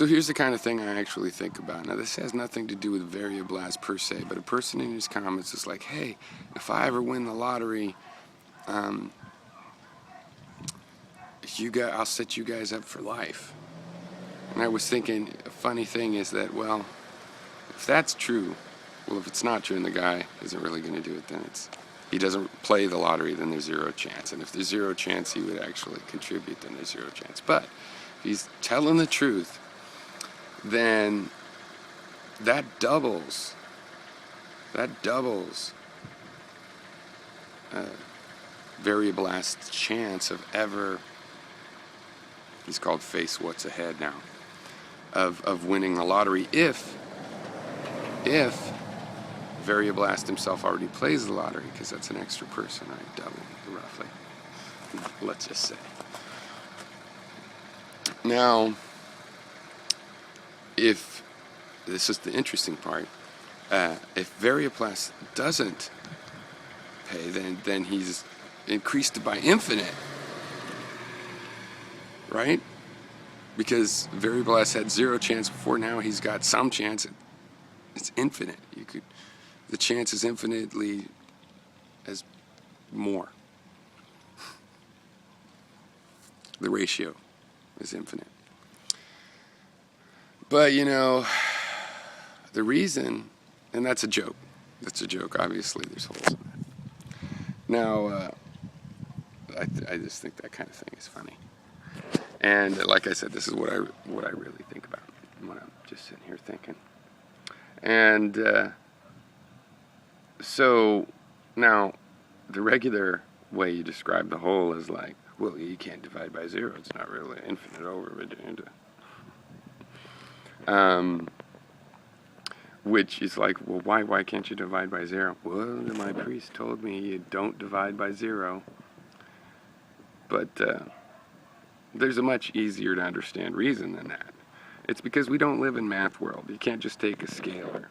So here's the kind of thing I actually think about. Now, this has nothing to do with variablast per se, but a person in his comments is like, hey, if I ever win the lottery, I'll set you guys up for life. And I was thinking, a funny thing is that, well, if that's true, well, if it's not true and the guy isn't really going to do it, then he doesn't play the lottery, then there's zero chance. And if there's zero chance he would actually contribute, then there's zero chance. But if he's telling the truth, then that doubles variablast's chance of ever, he's called face what's ahead now, of winning the lottery if variablast himself already plays the lottery, because that's an extra person, right? Double, roughly, let's just say. Now, if this is the interesting part, if variablast doesn't pay, then he's increased it by infinite, right? Because variablast had zero chance before, now he's got some chance. It's infinite. The chance is infinitely as more. The ratio is infinite. But, the reason, and that's a joke. That's a joke, obviously. There's holes in that. Now, I just think that kind of thing is funny. And like I said, this is what I really think about when I'm just sitting here thinking. And so now, the regular way you describe the whole is like, well, you can't divide by zero. It's not really infinite over. Which is like, well, why can't you divide by zero? Well, my priest told me you don't divide by zero. But there's a much easier to understand reason than that. It's because we don't live in math world. You can't just take a scalar,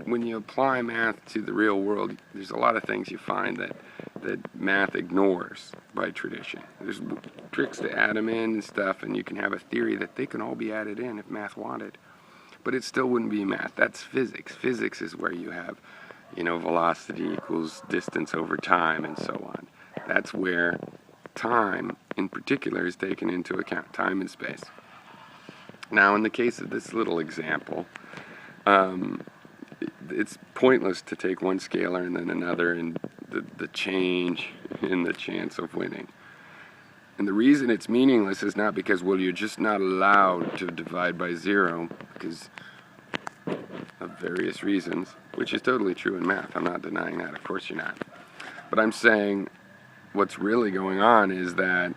When you apply math to the real world, there's a lot of things you find that math ignores by tradition. There's tricks to add them in and stuff, and you can have a theory that they can all be added in if math wanted. But it still wouldn't be math. That's physics. Physics is where you have, velocity equals distance over time and so on. That's where time, in particular, is taken into account, time and space. Now, in the case of this little example, it's pointless to take one scalar and then another and the change in the chance of winning. And the reason it's meaningless is not because, well, you're just not allowed to divide by zero, because of various reasons, which is totally true in math. I'm not denying that. Of course you're not. But I'm saying what's really going on is that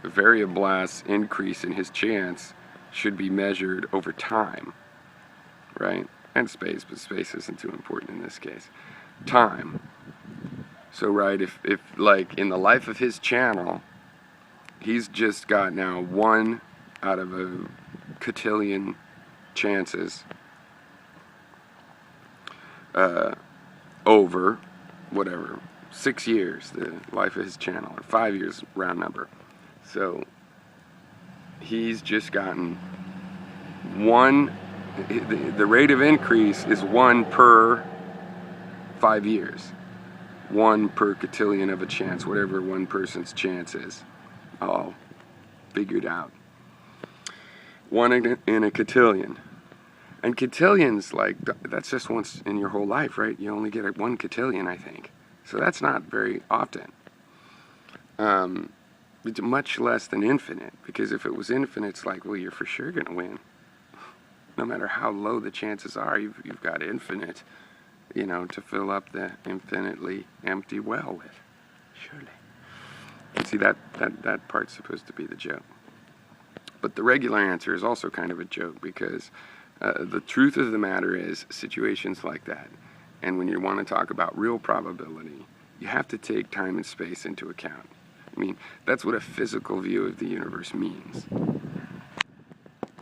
variablast's increase in his chance should be measured over time, right? And space, but space isn't too important in this case. Time. So, right, if like in the life of his channel, he's just got now 1 out of a cotillion chances over, 6 years, the life of his channel, or 5 years, round number. So, he's just gotten 1, the rate of increase is 1 per 5 years. 1 per cotillion of a chance, whatever one person's chance is. All figured out. 1 in a cotillion. And cotillions, that's just once in your whole life, right? You only get 1 cotillion, I think. So that's not very often. It's much less than infinite, because if it was infinite, it's like, well, you're for sure going to win. No matter how low the chances are, you've got infinite, to fill up the infinitely empty well with. Surely. See, that part's supposed to be the joke. But the regular answer is also kind of a joke, because the truth of the matter is situations like that, and when you want to talk about real probability, you have to take time and space into account. I mean, that's what a physical view of the universe means.